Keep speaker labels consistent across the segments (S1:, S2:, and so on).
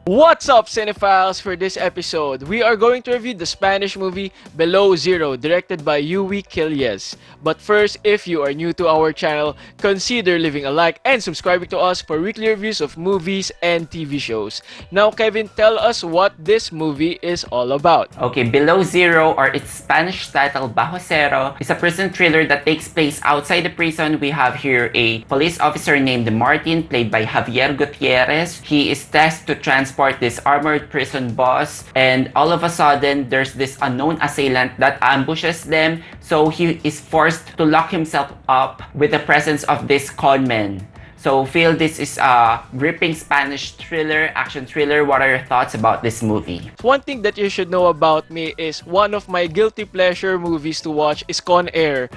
S1: What's up, cinephiles? For this episode, we are going to review the Spanish movie Below Zero, directed by Quílez. But first, if you are new to our channel, consider leaving a like and subscribing to us for weekly reviews of movies and TV shows. Now, Kevin, tell us what this movie is all about.
S2: Okay, Below Zero, or its Spanish title Bajocero, is a prison thriller that takes place outside the prison. We have here a police officer named Martin, played by Javier Gutierrez. He is tasked to transport this armored prison boss, and all of a sudden there's this unknown assailant that ambushes them, so he is forced to lock himself up with the presence of this conman. So feel this is a gripping Spanish thriller, action thriller. What are your thoughts about this movie?
S1: One thing that you should know about me is one of my guilty pleasure movies to watch is Con Air,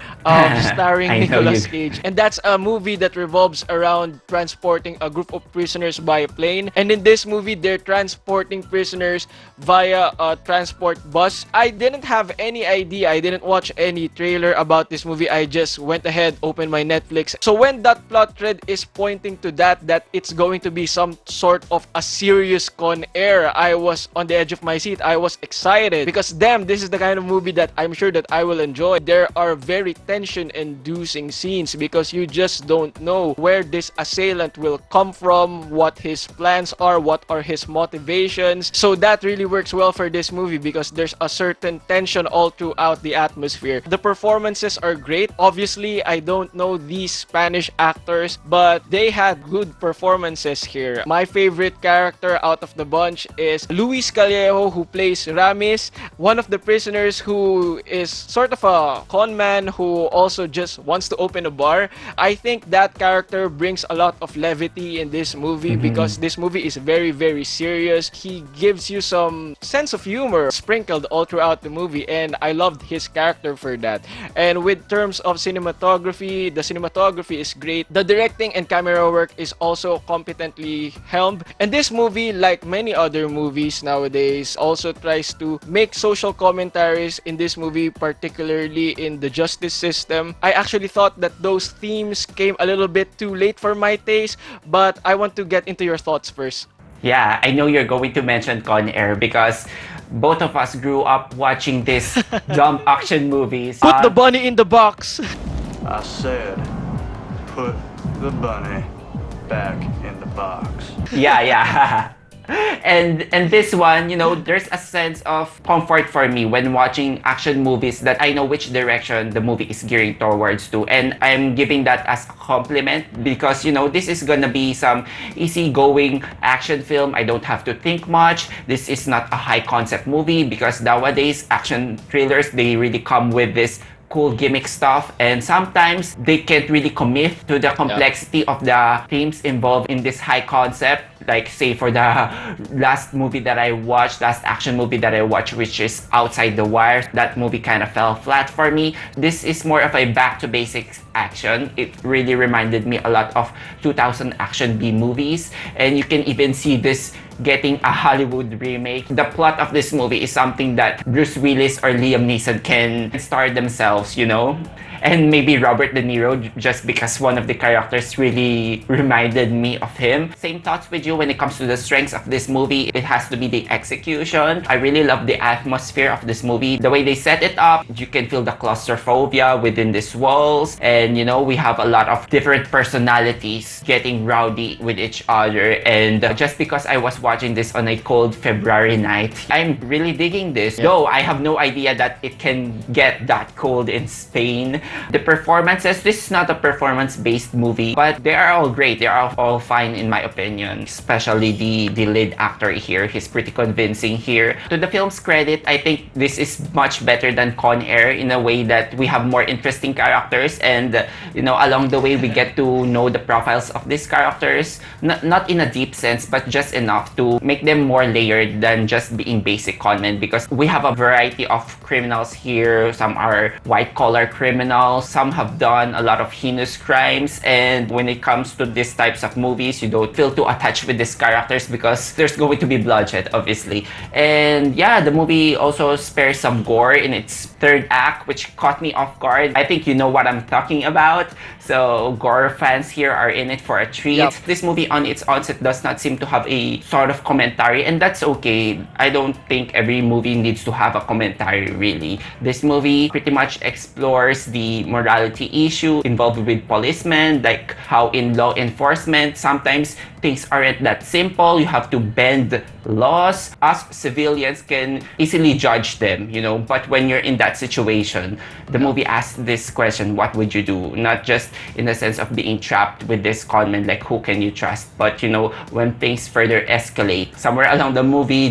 S1: starring Nicolas Cage. And that's a movie that revolves around transporting a group of prisoners by plane. And in this movie, they're transporting prisoners via a transport bus. I didn't have any idea. I didn't watch any trailer about this movie. I just went ahead, opened my Netflix. So when that plot thread is pointing to that it's going to be some sort of a serious Con Air, I was on the edge of my seat. I was excited because damn, this is the kind of movie that I'm sure that I will enjoy. There are very tension-inducing scenes because you just don't know where this assailant will come from, what his plans are, what are his motivations. So that really works well for this movie because there's a certain tension all throughout the atmosphere. The performances are great. Obviously, I don't know these Spanish actors, but they had good performances here. My favorite character out of the bunch is Lluís Callejo, who plays Ramis, one of the prisoners who is sort of a con man who also just wants to open a bar. I think that character brings a lot of levity in this movie because this movie is very, very serious. He gives you some sense of humor sprinkled all throughout the movie, and I loved his character for that. And with terms of cinematography, the cinematography is great. The directing and camera work is also competently helmed. And this movie, like many other movies nowadays, also tries to make social commentaries in this movie, particularly in the justice system. I actually thought that those themes came a little bit too late for my taste, but I want to get into your thoughts first.
S2: Yeah, I know you're going to mention Con Air because both of us grew up watching these dumb action movies.
S1: Put the bunny in the box.
S3: I said, put the bunny back in the box.
S2: Yeah. And this one, you know, there's a sense of comfort for me when watching action movies that I know which direction the movie is gearing towards to, and I'm giving that as a compliment because, you know, this is gonna be some easygoing action film. I don't have to think much. This is not a high concept movie because nowadays action thrillers, they really come with this cool gimmick stuff, and sometimes they can't really commit to the complexity of the themes involved in this high concept. Like, say, for the last action movie that I watched, which is Outside the Wire, that movie kind of fell flat for me. This is more of a back to basics action. It really reminded me a lot of 2000 action B movies, and you can even see this getting a Hollywood remake. The plot of this movie is something that Bruce Willis or Liam Neeson can star themselves, you know? And maybe Robert De Niro, just because one of the characters really reminded me of him. Same thoughts with you when it comes to the strengths of this movie. It has to be the execution. I really love the atmosphere of this movie. The way they set it up, you can feel the claustrophobia within these walls. And, you know, we have a lot of different personalities getting rowdy with each other. And just because I was watching this on a cold February night, I'm really digging this. Though I have no idea that it can get that cold in Spain. The performances, this is not a performance-based movie, but they are all great. They are all fine in my opinion, especially the lead actor here. He's pretty convincing here. To the film's credit, I think this is much better than Con Air in a way that we have more interesting characters, and you know, along the way we get to know the profiles of these characters, not in a deep sense, but just enough to make them more layered than just being basic conmen, because we have a variety of criminals here. Some are white-collar criminals, some have done a lot of heinous crimes, and when it comes to these types of movies, you don't feel too attached with these characters because there's going to be bloodshed, obviously. And yeah, the movie also spares some gore in its third act, which caught me off guard. I think you know what I'm talking about. So gore fans here are in it for a treat. Yep. This movie on its onset does not seem to have a sort of commentary, and that's okay. I don't think every movie needs to have a commentary, really. This movie pretty much explores the morality issue involved with policemen, like how in law enforcement, sometimes things aren't that simple. You have to bend laws. Us civilians can easily judge them, but when you're in that situation, the movie asks this question: what would you do? Not just in the sense of being trapped with this conman, like who can you trust, but when things further escalate, somewhere along the movie,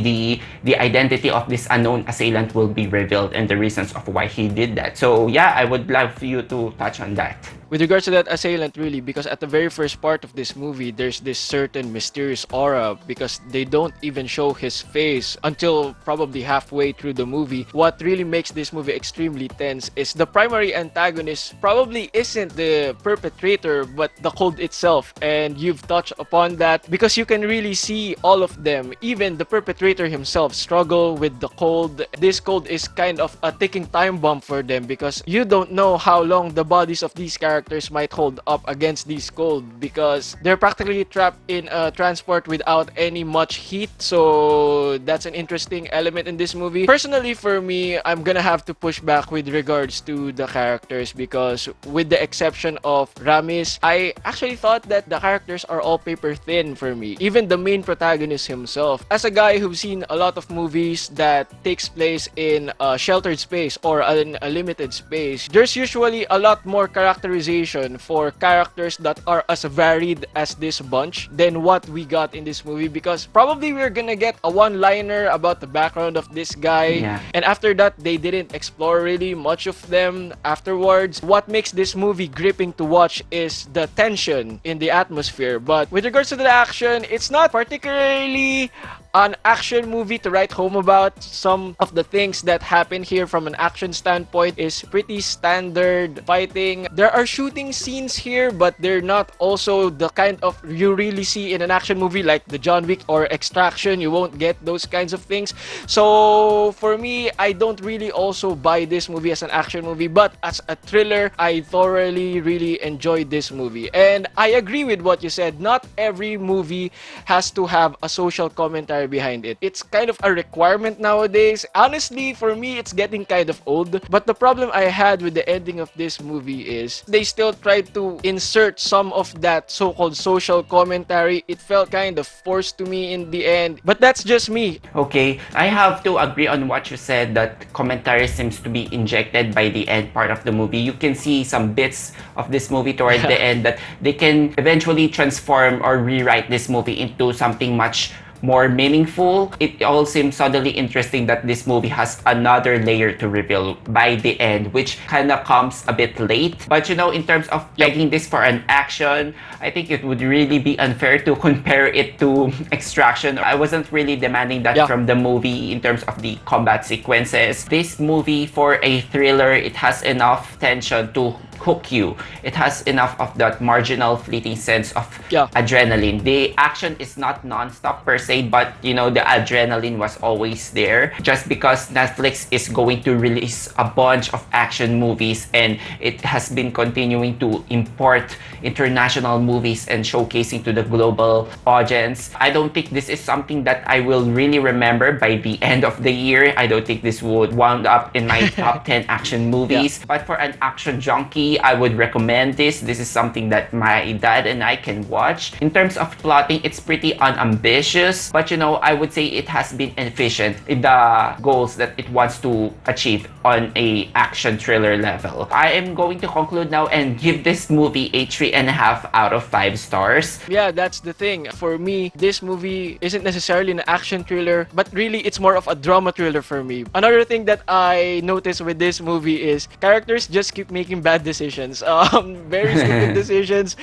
S2: the identity of this unknown assailant will be revealed and the reasons of why he did that. So yeah, I would love for you to touch on that.
S1: With regards to that assailant, really, because at the very first part of this movie, there's this certain mysterious aura because they don't even show his face until probably halfway through the movie. What really makes this movie extremely tense is the primary antagonist probably isn't the perpetrator, but the code itself. And you've touched upon that because you can really see all of them, even the perpetrator himself, struggle with the code. This code is kind of a ticking time bomb for them because you don't know how long the bodies of these characters might hold up against these cold because they're practically trapped in a transport without any much heat. So that's an interesting element in this movie. Personally, for me, I'm gonna have to push back with regards to the characters because with the exception of Ramis, I actually thought that the characters are all paper thin for me. Even the main protagonist himself. As a guy who's seen a lot of movies that takes place in a sheltered space or in a limited space, there's usually a lot more characterization for characters that are as varied as this bunch than what we got in this movie because probably we're gonna get a one-liner about the background of this guy and after that they didn't explore really much of them afterwards. What makes this movie gripping to watch is the tension in the atmosphere, but with regards to the action, it's not particularly an action movie to write home about. Some of the things that happen here from an action standpoint is pretty standard fighting. There are shooting scenes here, but they're not also the kind of you really see in an action movie like the John Wick or Extraction. You won't get those kinds of things. So for me, I don't really also buy this movie as an action movie, but as a thriller, I thoroughly really enjoyed this movie. And I agree with what you said. Not every movie has to have a social commentary behind it. It's kind of a requirement nowadays. Honestly, for me, it's getting kind of old. But the problem I had with the ending of this movie is they still tried to insert some of that so-called social commentary. It felt kind of forced to me in the end. But that's just me.
S2: Okay, I have to agree on what you said that commentary seems to be injected by the end part of the movie. You can see some bits of this movie toward the end that they can eventually transform or rewrite this movie into something much more meaningful. It all seems suddenly interesting that this movie has another layer to reveal by the end, which kind of comes a bit late. But in terms of pegging this for an action, I think it would really be unfair to compare it to Extraction. I wasn't really demanding that from the movie in terms of the combat sequences. This movie, for a thriller, it has enough tension to hook you. It has enough of that marginal fleeting sense of adrenaline. The action is not non-stop per se, but the adrenaline was always there just because Netflix is going to release a bunch of action movies and it has been continuing to import international movies and showcasing to the global audience. I don't think this is something that I will really remember by the end of the year. I don't think this would wound up in my top 10 action movies, but for an action junkie, I would recommend this. This is something that my dad and I can watch. In terms of plotting, it's pretty unambitious, but I would say it has been efficient in the goals that it wants to achieve on a action thriller level. I am going to conclude now and give this movie a 3.5 out of 5 stars.
S1: Yeah, that's the thing. For me, this movie isn't necessarily an action thriller, but really it's more of a drama thriller for me. Another thing that I noticed with this movie is characters just keep making bad decisions. Very stupid decisions.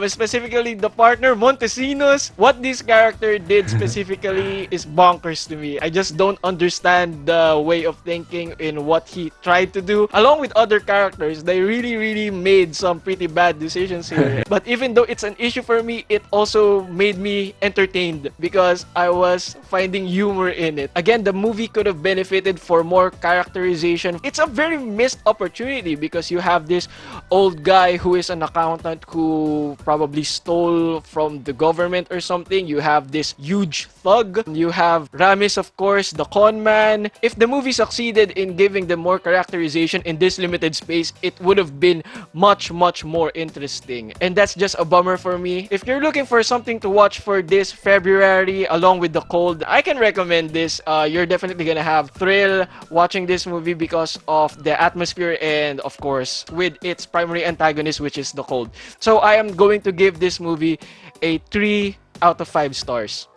S1: Specifically, the partner, Montesinos. What this character did specifically is bonkers to me. I just don't understand the way of thinking in what he tried to do. Along with other characters, they really made some pretty bad decisions here. But even though it's an issue for me, it also made me entertained because I was finding humor in it. Again, the movie could have benefited for more characterization. It's a very missed opportunity because you have this old guy who is an accountant who probably stole from the government or something. You have this huge thug. You have Ramis, of course, the con man. If the movie succeeded in giving them more characterization in this limited space, it would have been much, much more interesting. And that's just a bummer for me. If you're looking for something to watch for this February along with the cold, I can recommend this. You're definitely gonna have thrill watching this movie because of the atmosphere and of course with its primary antagonist, which is the cold. So I am going to give this movie a 3 out of 5 stars.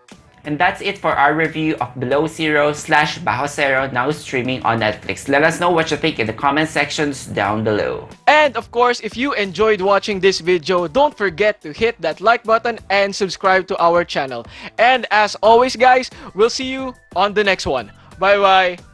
S2: And that's it for our review of Below Zero / Bajocero, now streaming on Netflix. Let us know what you think in the comment sections down below.
S1: And of course, if you enjoyed watching this video, don't forget to hit that like button and subscribe to our channel. And as always guys, we'll see you on the next one. Bye bye!